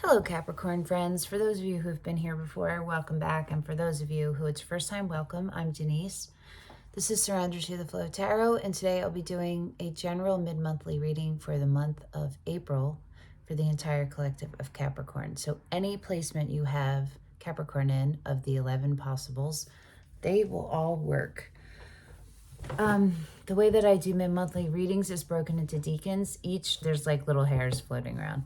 Hello, Capricorn friends. For those of you who have been here before, welcome back. And for those of you who it's first time, welcome. I'm Denise. This is Surrender to the Flow Tarot, and today I'll be doing a general mid-monthly reading for the month of April for the entire collective of Capricorn. So any placement you have Capricorn in of the 11 possibles, they will all work. The way that I do mid-monthly readings is broken into decans. There's like little hairs floating around.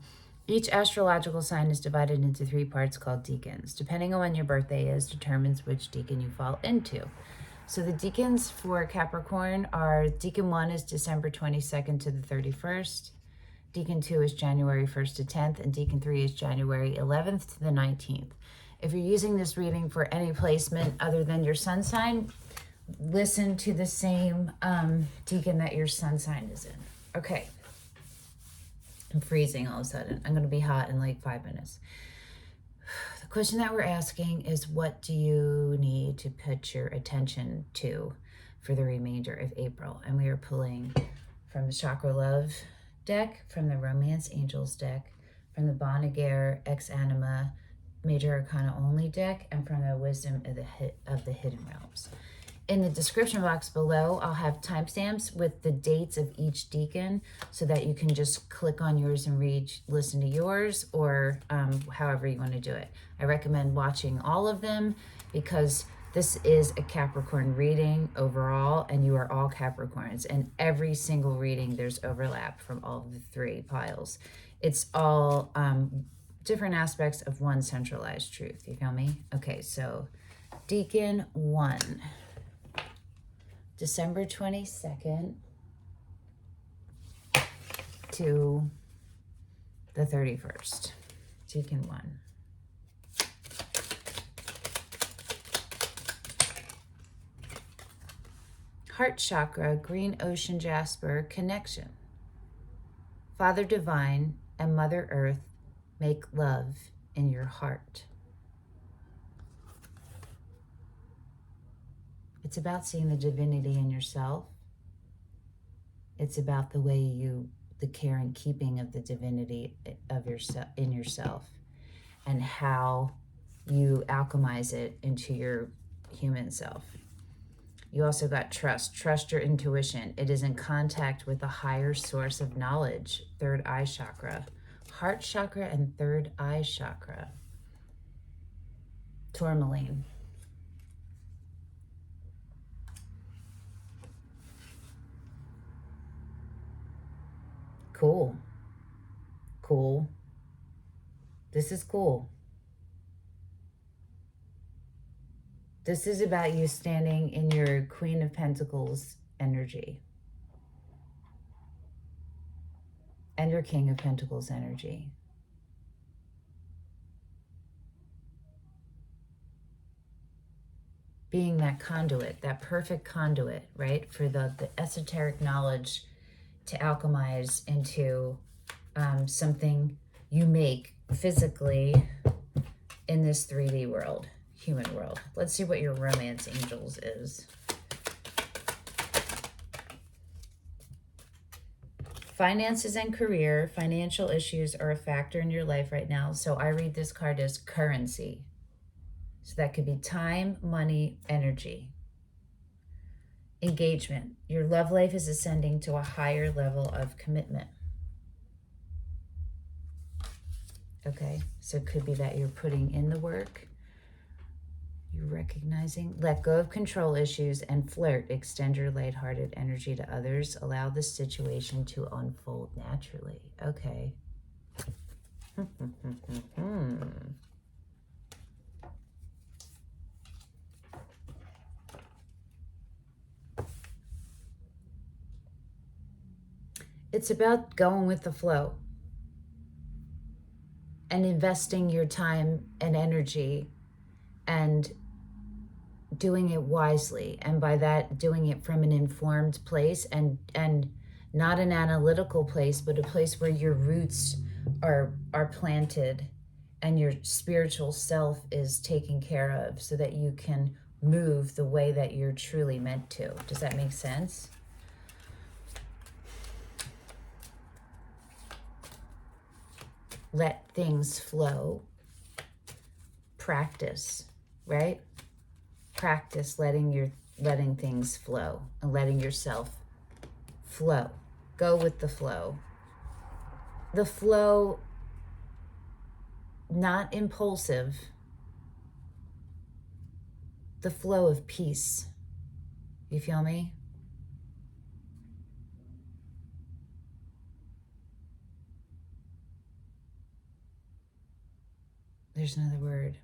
Each astrological sign is divided into 3 parts called decans. Depending on when your birthday is, determines which decan you fall into. So the decans for Capricorn are, Decan 1 is December 22nd to the 31st. Decan 2 is January 1st to 10th. And Decan 3 is January 11th to the 19th. If you're using this reading for any placement other than your sun sign, listen to the same decan that your sun sign is in. Okay. I'm freezing all of a sudden. I'm going to be hot in like 5 minutes. The question that we're asking is, what do you need to put your attention to for the remainder of April? And we are pulling from the Chakra Love deck, from the Romance Angels deck, from the Bonnegaire Ex-Anima Major Arcana Only deck, and from the Wisdom of the Hidden Realms. In the description box below, I'll have timestamps with the dates of each decan so that you can just click on yours and listen to yours, or however you want to do it. I recommend watching all of them because this is a Capricorn reading overall, and you are all Capricorns. And every single reading, there's overlap from all of the 3 piles. It's all different aspects of one centralized truth. You feel me? Okay, so Decan 1. December 22nd to the 31st. Decan 1. Heart chakra, green ocean jasper, connection. Father Divine and Mother Earth make love in your heart. It's about seeing the divinity in yourself. It's about the way the care and keeping of the divinity of in yourself, and how you alchemize it into your human self. You also got trust. Trust your intuition. It is in contact with a higher source of knowledge. Third eye chakra. Heart chakra and third eye chakra. Tourmaline. Cool. Cool. This is cool. This is about you standing in your Queen of Pentacles energy and your King of Pentacles energy. Being that conduit, that perfect conduit, right? For the esoteric knowledge to alchemize into something you make physically in this 3D world, human world. Let's see what your Romance Angels is. Finances and career. Financial issues are a factor in your life right now. So I read this card as currency. So that could be time, money, energy. Engagement. Your love life is ascending to a higher level of commitment. Okay, so it could be that you're putting in the work. You're recognizing. Let go of control issues and flirt. Extend your lighthearted energy to others. Allow the situation to unfold naturally. Okay. It's about going with the flow and investing your time and energy and doing it wisely. And by that, doing it from an informed place and not an analytical place, but a place where your roots are planted and your spiritual self is taken care of, so that you can move the way that you're truly meant to. Does that make sense? let things flow. Practice, right? Practice letting things flow and letting yourself flow. Go with the flow. The flow, not impulsive. The flow of peace. You feel me? There's another word.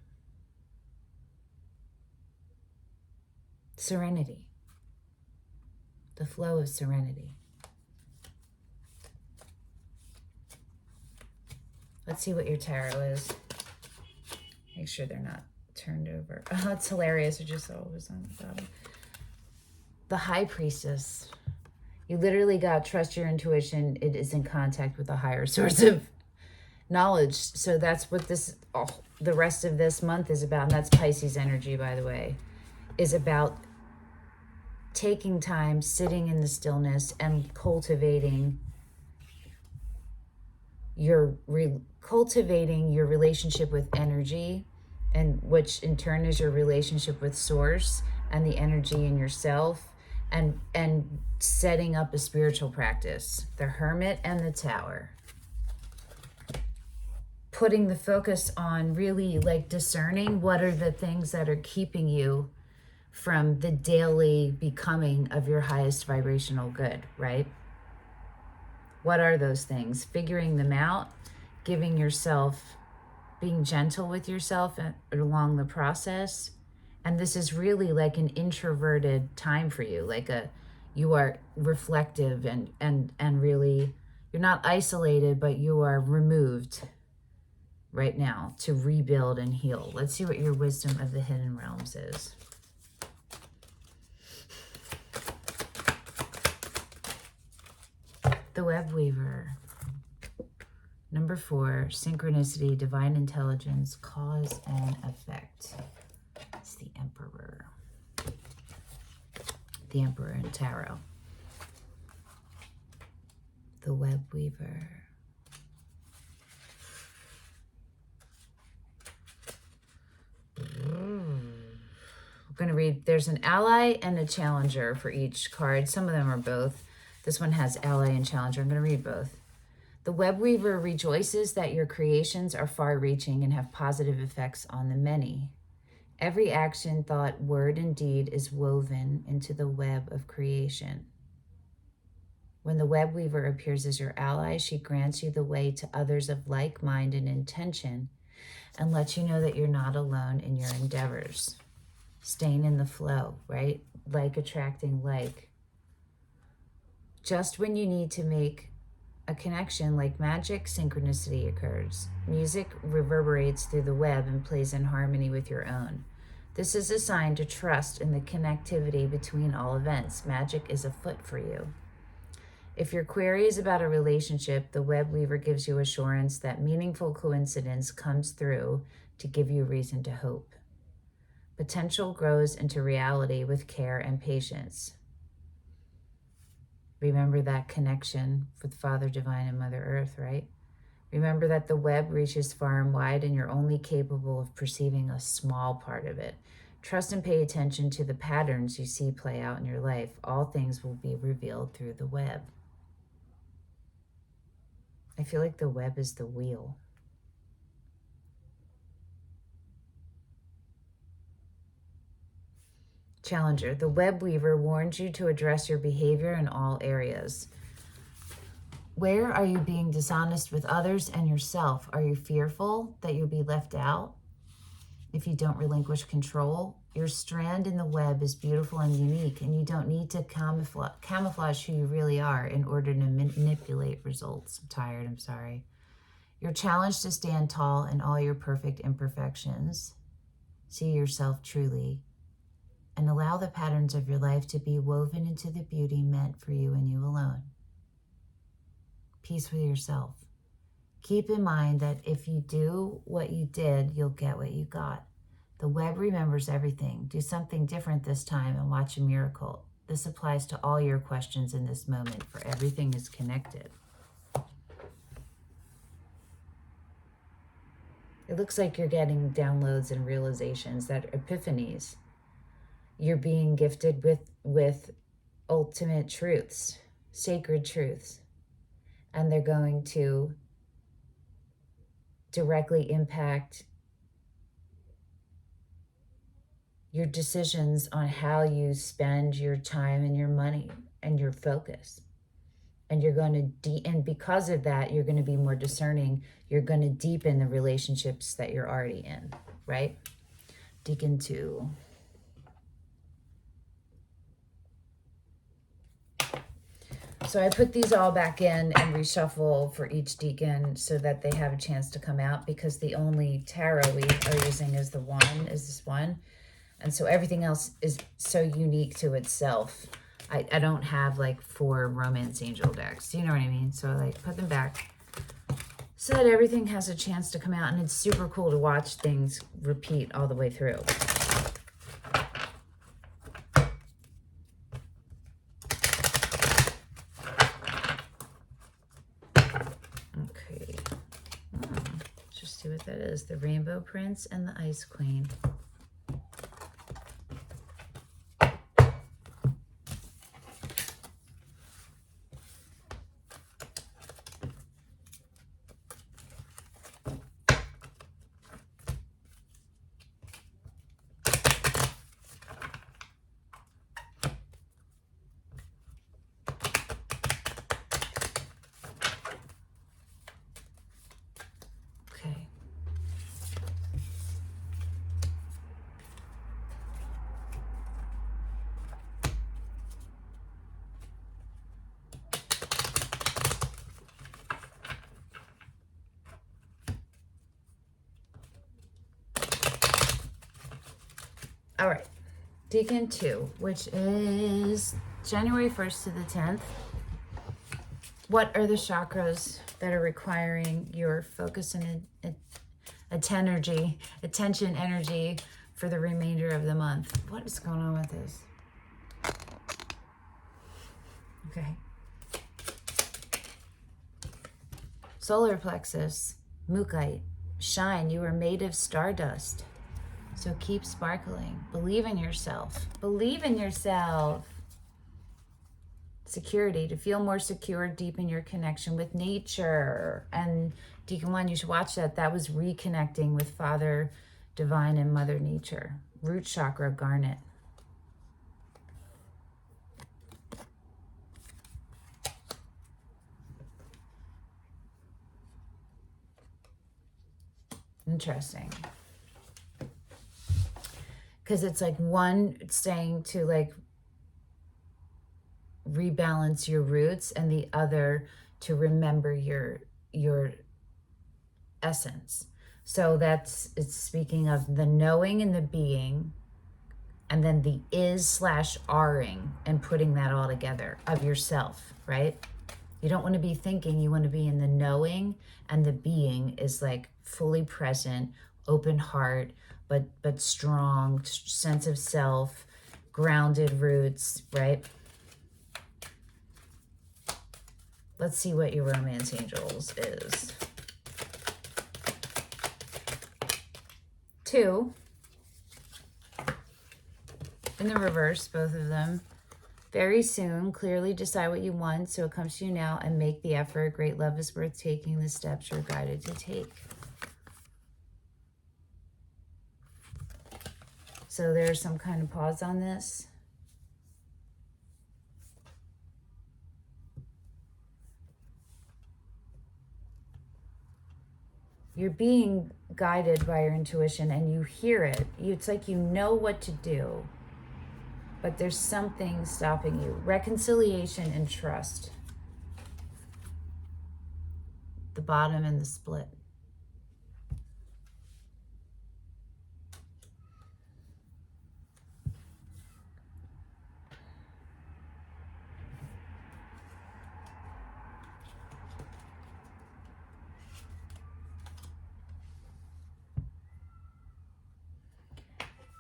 Serenity. The flow of serenity. Let's see what your tarot is. Make sure they're not turned over. Oh, it's hilarious. I just saw it was on the bottom. The High Priestess. You literally got trust your intuition. It is in contact with a higher source of knowledge. So that's what the rest of this month is about. And that's Pisces energy, by the way, is about taking time, sitting in the stillness and cultivating your relationship with energy, and which in turn is your relationship with source and the energy in yourself, and setting up a spiritual practice. The Hermit and the Tower. Putting the focus on really like discerning what are the things that are keeping you from the daily becoming of your highest vibrational good, right? What are those things? Figuring them out, giving yourself, being gentle with yourself along the process. And this is really like an introverted time for you, you are reflective and really, you're not isolated, but you are removed right now to rebuild and heal. Let's see what your wisdom of the hidden realms is. The Web Weaver. Number 4, synchronicity, divine intelligence, cause and effect. It's the Emperor. The Emperor in Tarot. The Web Weaver. We're going to read, there's an ally and a challenger for each card. Some of them are both. This one has ally and challenger. I'm going to read both. The Web Weaver rejoices that your creations are far-reaching and have positive effects on the many. Every action, thought, word, and deed is woven into the web of creation. When the Web Weaver appears as your ally, she grants you the way to others of like mind and intention and lets you know that you're not alone in your endeavors. Staying in the flow, right? Like attracting like. Just when you need to make a connection, like magic, synchronicity occurs. Music reverberates through the web and plays in harmony with your own. This is a sign to trust in the connectivity between all events. Magic is afoot for you. If your query is about a relationship, the Web Weaver gives you assurance that meaningful coincidence comes through to give you reason to hope. Potential grows into reality with care and patience. Remember that connection with Father Divine and Mother Earth, right? Remember that the web reaches far and wide and you're only capable of perceiving a small part of it. Trust and pay attention to the patterns you see play out in your life. All things will be revealed through the web. I feel like the web is the wheel. Challenger, the Web Weaver warns you to address your behavior in all areas. Where are you being dishonest with others and yourself? Are you fearful that you'll be left out if you don't relinquish control? Your strand in the web is beautiful and unique, and you don't need to camouflage who you really are in order to manipulate results. I'm sorry. You're challenged to stand tall in all your perfect imperfections. See yourself truly, and allow the patterns of your life to be woven into the beauty meant for you and you alone. Peace with yourself. Keep in mind that if you do what you did, you'll get what you got. The web remembers everything. Do something different this time and watch a miracle. This applies to all your questions in this moment, for everything is connected. It looks like you're getting downloads and realizations, that epiphanies. You're being gifted with ultimate truths, sacred truths, and they're going to directly impact your decisions on how you spend your time and your money and your focus. And you're going to and because of that, you're going to be more discerning. You're going to deepen the relationships that you're already in, right? Decan 2. So I put these all back in and reshuffle for each decan so that they have a chance to come out, because the only tarot we are using is this one. And so everything else is so unique to itself. I don't have like 4 romance angel decks. Do you know what I mean? So I like put them back so that everything has a chance to come out. And it's super cool to watch things repeat all the way through. Okay. Let's just see what that is. The Rainbow Prince and the Ice Queen. Okay. All right. Decan 2, which is January 1st to the 10th. What are the chakras that are requiring your focus and attention energy for the remainder of the month? What is going on with this? Okay. Solar plexus, Mukite, shine. You are made of stardust. So keep sparkling. Believe in yourself. Believe in yourself. Security, to feel more secure, deepen your connection with nature. And Decan 1, you should watch that. That was reconnecting with Father Divine and Mother Nature. Root chakra, garnet. Interesting. Because it's like one saying to like rebalance your roots, and the other to remember your essence. So it's speaking of the knowing and the being, and then the is/ring, and putting that all together of yourself, right? You don't want to be thinking, you want to be in the knowing, and the being is like fully present, open heart, but strong sense of self, grounded roots, right? Let's see what your romance angels is. 2. In the reverse, both of them. Very soon, clearly decide what you want, so it comes to you now, and make the effort. Great love is worth taking the steps you're guided to take. So there's some kind of pause on this. You're being guided by your intuition, and you hear it. It's like you know what to do, but there's something stopping you. Reconciliation and trust. The bottom and the split.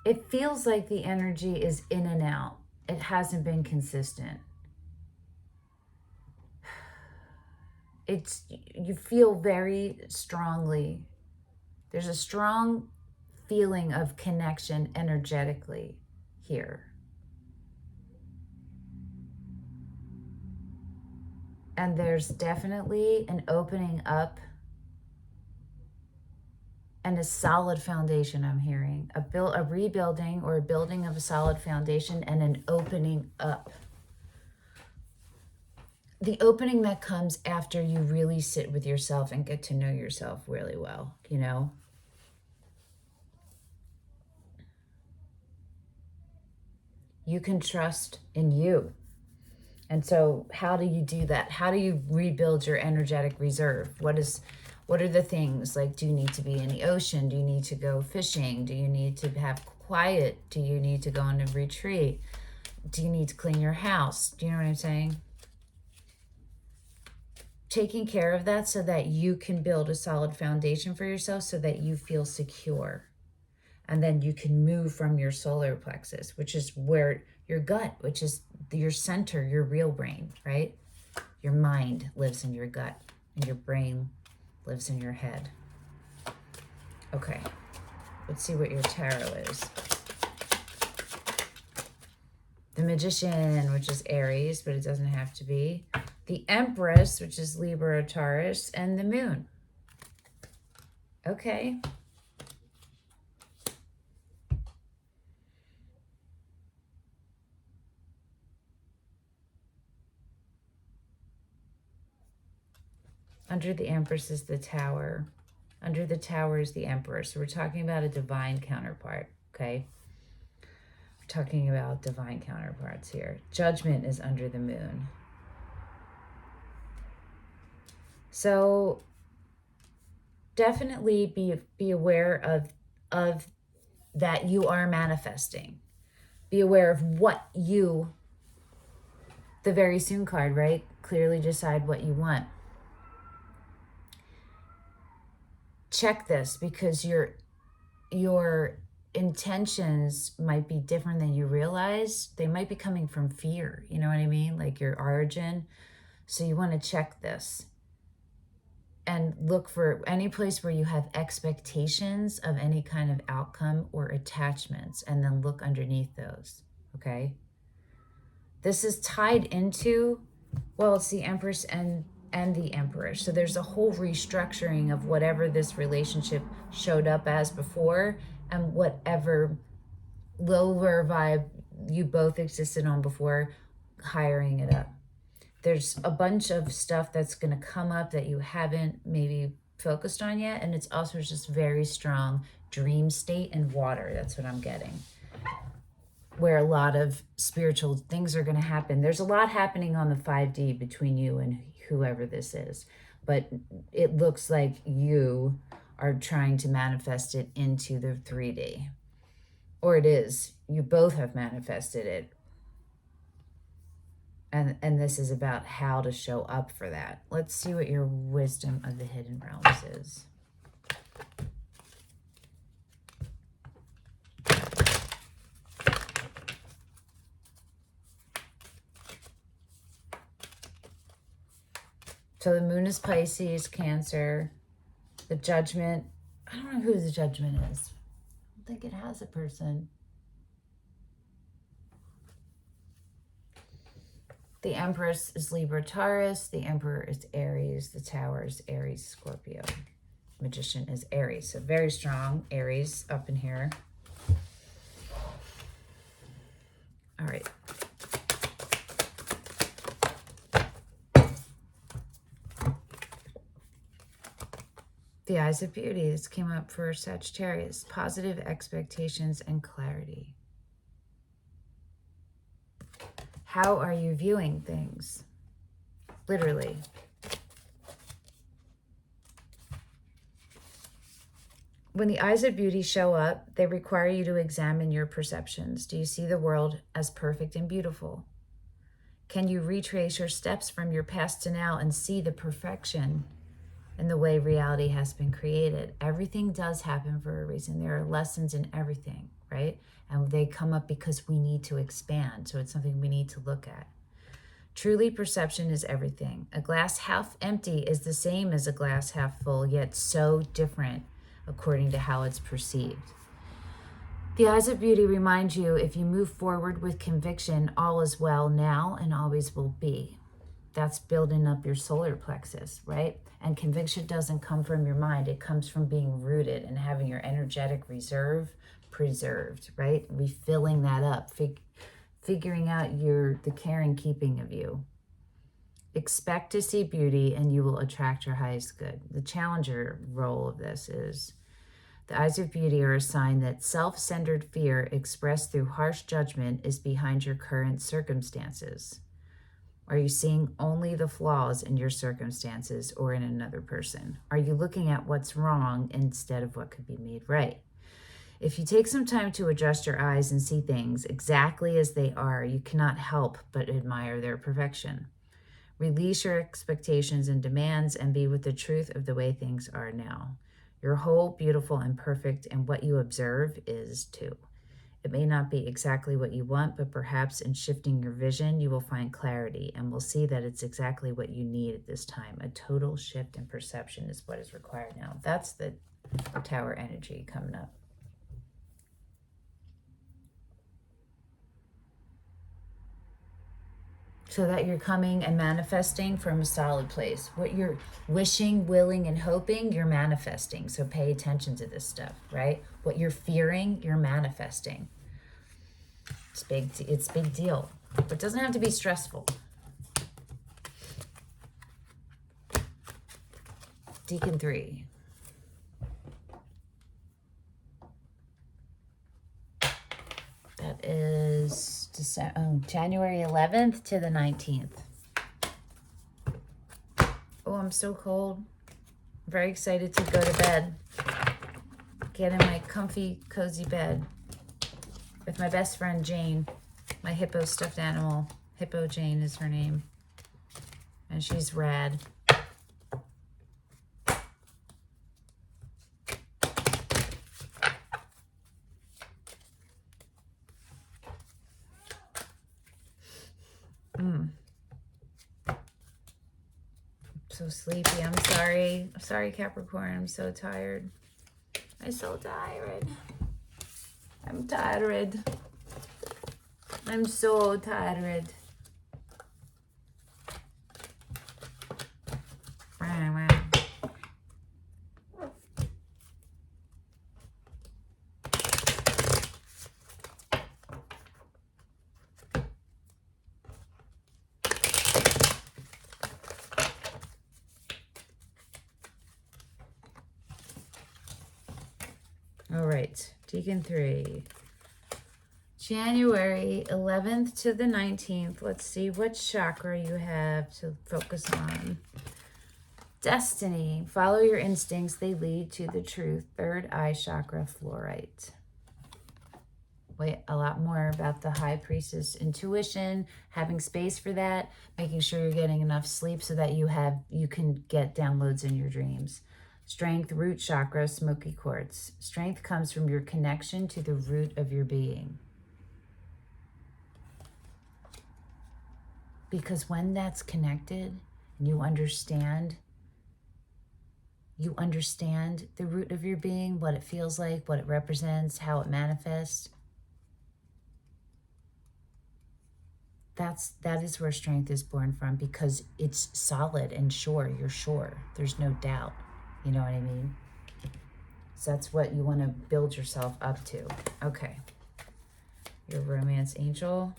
It feels like the energy is in and out. It hasn't been consistent. You feel very strongly There's a strong feeling of connection energetically here. And there's definitely an opening up and a solid foundation I'm hearing. A rebuilding or a building of a solid foundation and an opening up. The opening that comes after you really sit with yourself and get to know yourself really well, you know? You can trust in you. And so how do you do that? How do you rebuild your energetic reserve? What are the things? Like, do you need to be in the ocean? Do you need to go fishing? Do you need to have quiet? Do you need to go on a retreat? Do you need to clean your house? Do you know what I'm saying? Taking care of that so that you can build a solid foundation for yourself so that you feel secure. And then you can move from your solar plexus, which is where your gut, which is your center, your real brain, right? Your mind lives in your gut and your brain lives in your head. Okay, let's see what your tarot is. The Magician, which is Aries, but it doesn't have to be. The Empress, which is Libra or Taurus, and the Moon. Okay. Under the Empress is the Tower. Under the Tower is the Emperor. So we're talking about a divine counterpart, okay? We're talking about divine counterparts here. Judgment is under the Moon. So definitely be aware of that you are manifesting. Be aware of what you, the very soon card, right? Clearly decide what you want. Check this because your intentions might be different than you realize. They might be coming from fear, you know what I mean? Like your origin. So you want to check this and look for any place where you have expectations of any kind of outcome or attachments, and then look underneath those, okay? This is tied into, well, it's the Empress and the Emperor. So there's a whole restructuring of whatever this relationship showed up as before and whatever lower vibe you both existed on before, hiring it up. There's a bunch of stuff that's going to come up that you haven't maybe focused on yet. And it's also just very strong dream state and water. That's what I'm getting. Where a lot of spiritual things are going to happen. There's a lot happening on the 5D between you and whoever this is. But it looks like you are trying to manifest it into the 3D. Or it is. You both have manifested it. And this is about how to show up for that. Let's see what your wisdom of the hidden realms is. So the Moon is Pisces, Cancer. The Judgment, I don't know who the Judgment is. I don't think it has a person. The Empress is Libra, Taurus. The Emperor is Aries. The Tower is Aries, Scorpio. Magician is Aries. So very strong Aries up in here. All right. The Eyes of Beauty. This came up for Sagittarius. Positive expectations and clarity. How are you viewing things? Literally. When the Eyes of Beauty show up, they require you to examine your perceptions. Do you see the world as perfect and beautiful? Can you retrace your steps from your past to now and see the perfection in the way reality has been created? Everything does happen for a reason. There are lessons in everything, right? And they come up because we need to expand. So it's something we need to look at. Truly, perception is everything. A glass half empty is the same as a glass half full, yet so different. according to how it's perceived. The eyes of beauty remind you, if you move forward with conviction, all is well now and always will be. That's building up your solar plexus, right? And conviction doesn't come from your mind. It comes from being rooted and having your energetic reserve preserved, right? Refilling that up, figuring out the care and keeping of you. Expect to see beauty and you will attract your highest good. The challenger role of this is the eyes of beauty are a sign that self-centered fear expressed through harsh judgment is behind your current circumstances. Are you seeing only the flaws in your circumstances or in another person? Are you looking at what's wrong instead of what could be made right? If you take some time to adjust your eyes and see things exactly as they are, you cannot help but admire their perfection. Release your expectations and demands and be with the truth of the way things are now. You're whole, beautiful, and perfect, and what you observe is too. It may not be exactly what you want, but perhaps in shifting your vision, you will find clarity and will see that it's exactly what you need at this time. A total shift in perception is what is required now. That's the Tower energy coming up. So that you're coming and manifesting from a solid place. What you're wishing, willing, and hoping, you're manifesting. So pay attention to this stuff, right? What you're fearing, you're manifesting. It's big deal. But it doesn't have to be stressful. Decan 3. That is January 11th to the 19th. Oh, I'm so cold. I'm very excited to go to bed. Get in my comfy, cozy bed with my best friend, Jane, my hippo stuffed animal. Hippo Jane is her name. And she's rad. So sleepy. I'm sorry. I'm sorry, Capricorn. I'm so tired. I'm so tired. I'm tired. I'm so tired. All right, Decan 3. January 11th to the 19th. Let's see what chakra you have to focus on. Destiny. Follow your instincts. They lead to the truth. Third eye chakra, fluorite. Wait, a lot more about the High Priestess intuition, having space for that, making sure you're getting enough sleep so that you can get downloads in your dreams. Strength, root chakra, smoky quartz. Strength comes from your connection to the root of your being. Because when that's connected and you understand the root of your being, what it feels like, what it represents, how it manifests, that is where strength is born from, because it's solid and sure. You're sure. There's no doubt. You know what I mean? So that's what you want to build yourself up to. Okay. Your romance angel.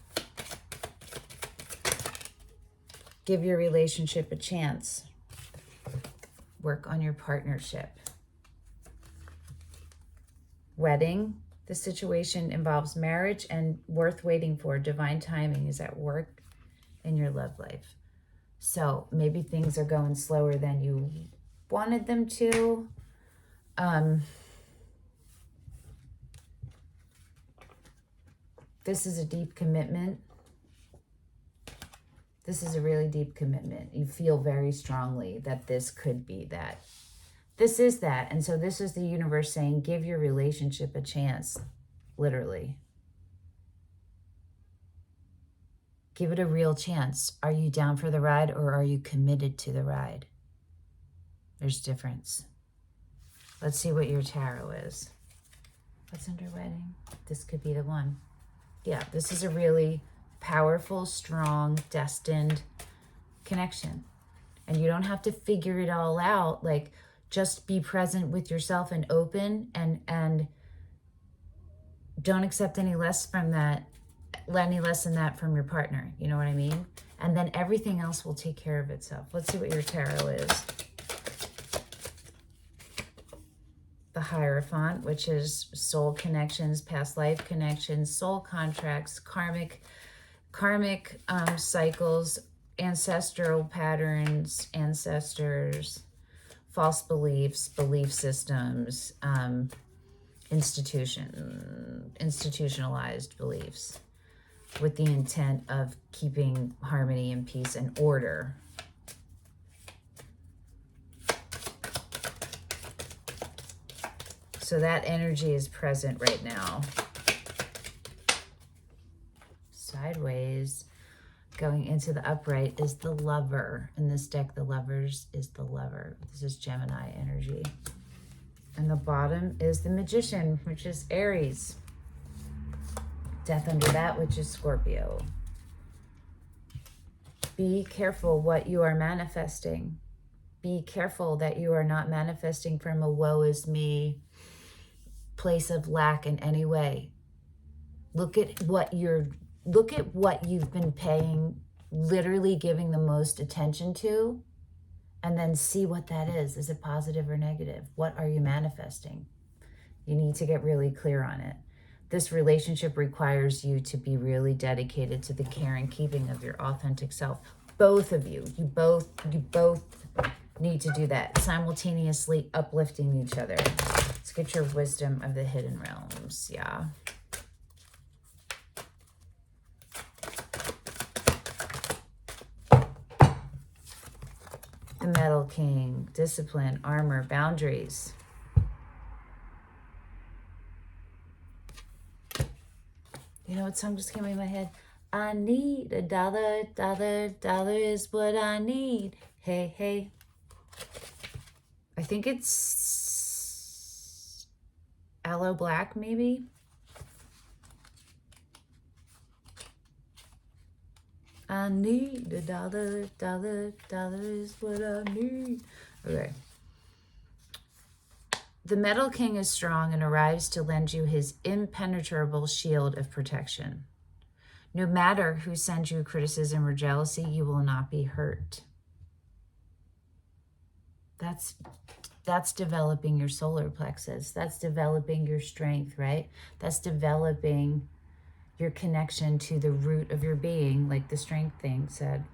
Give your relationship a chance. Work on your partnership. Wedding. The situation involves marriage and worth waiting for. Divine timing is at work in your love life. So maybe things are going slower than you wanted them to. This is a deep commitment. This is a really deep commitment. You feel very strongly that this could be that. This is that. And so this is the universe saying, give your relationship a chance. Literally. Give it a real chance. Are you down for the ride, or are you committed to the ride? There's difference. Let's see what your tarot is. What's under wedding? This could be the one. Yeah, this is a really powerful, strong, destined connection. And you don't have to figure it all out. Like, just be present with yourself and open, and don't accept any less from that, any less than that from your partner. You know what I mean? And then everything else will take care of itself. Let's see what your tarot is. The Hierophant, which is soul connections, past life connections, soul contracts, karmic cycles, ancestral patterns, ancestors, false beliefs, belief systems, institutionalized beliefs, with the intent of keeping harmony and peace and order. So that energy is present right now. Sideways, going into the upright, is the Lover. In this deck, the Lovers is the Lover. This is Gemini energy. And the bottom is the Magician, which is Aries. Death under that, which is Scorpio. Be careful what you are manifesting. Be careful that you are not manifesting from a woe is me place of lack in any way. Look at what you've been paying, literally giving the most attention to, and then see what that is. Is it positive or negative? What are you manifesting? You need to get really clear on it. This relationship requires you to be really dedicated to the care and keeping of your authentic self. Both of you. You both need to do that, simultaneously uplifting each other. Let's get your wisdom of the hidden realms. Yeah. The Metal King, discipline, armor, boundaries. You know what song just came in my head? I need a dollar, dollar is what I need. Hey, hey. I think it's Aloe Black, maybe? I need a dollar, dollar is what I need. Okay. The Metal King is strong and arrives to lend you his impenetrable shield of protection. No matter who sends you criticism or jealousy, you will not be hurt. That's developing your solar plexus. That's developing your strength, right? That's developing your connection to the root of your being, like the strength thing said.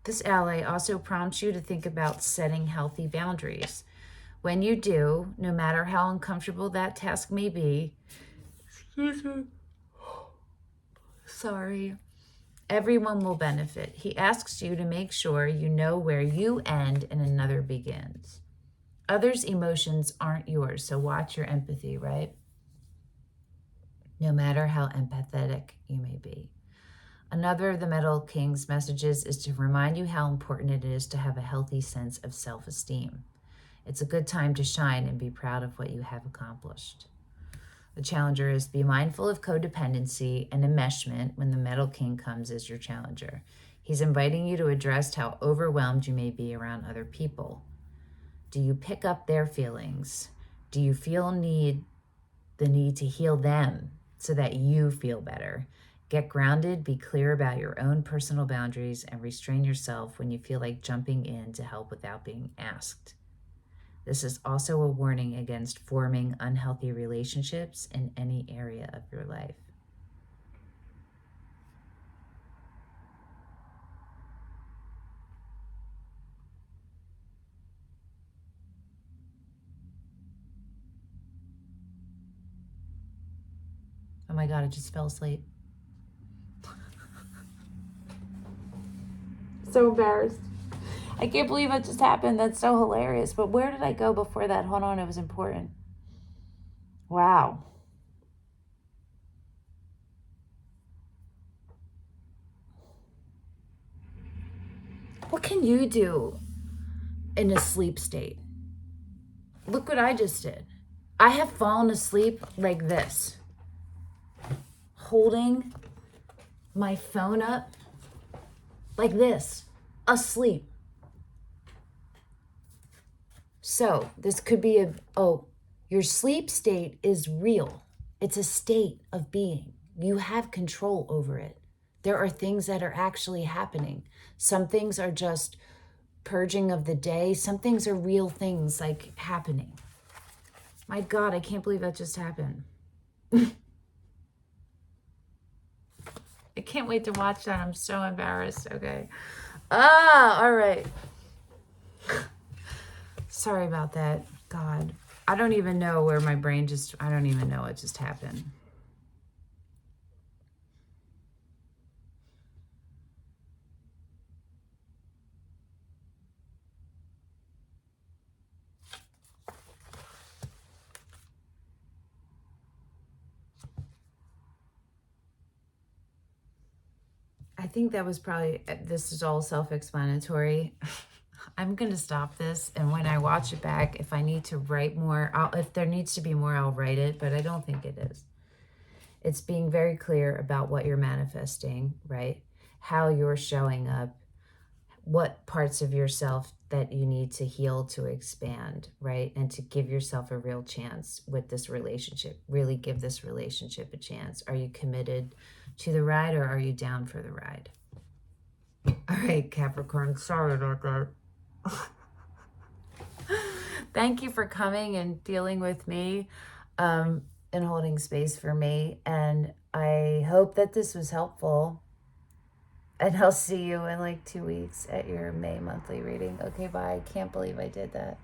This ally also prompts you to think about setting healthy boundaries. When you do, no matter how uncomfortable that task may be, excuse me, sorry, everyone will benefit. He asks you to make sure you know where you end and another begins. Others' emotions aren't yours, so watch your empathy, right? No matter how empathetic you may be. Another of the Metal King's messages is to remind you how important it is to have a healthy sense of self-esteem. It's a good time to shine and be proud of what you have accomplished. The challenger is be mindful of codependency and enmeshment when the Metal King comes as your challenger. He's inviting you to address how overwhelmed you may be around other people. Do you pick up their feelings? Do you feel the need to heal them so that you feel better? Get grounded, be clear about your own personal boundaries, and restrain yourself when you feel like jumping in to help without being asked. This is also a warning against forming unhealthy relationships in any area of your life. Oh my God, I just fell asleep. So embarrassed. I can't believe it just happened. That's so hilarious. But where did I go before that? Hold on, it was important. Wow. What can you do in a sleep state. Look what I just did. I have fallen asleep like this, holding my phone up like this, asleep. So this could be your sleep state is real. It's a state of being. You have control over it. There are things that are actually happening. Some things are just purging of the day. Some things are real things like happening. My God, I can't believe that just happened. I can't wait to watch that. I'm so embarrassed. Okay. All right. Sorry about that. God, I don't even know where my brain I don't even know what just happened. I think that was probably, this is all self-explanatory. I'm going to stop this. And when I watch it back, if I need to write more, if there needs to be more, I'll write it, but I don't think it is. It's being very clear about what you're manifesting, right? How you're showing up, what parts of yourself that you need to heal to expand, right? And to give yourself a real chance with this relationship. Really give this relationship a chance. Are you committed to the ride, or are you down for the ride? All right, Capricorn, sorry about that. Thank you for coming and dealing with me and holding space for me. And I hope that this was helpful. And I'll see you in like 2 weeks at your May monthly reading. Okay, bye. I can't believe I did that.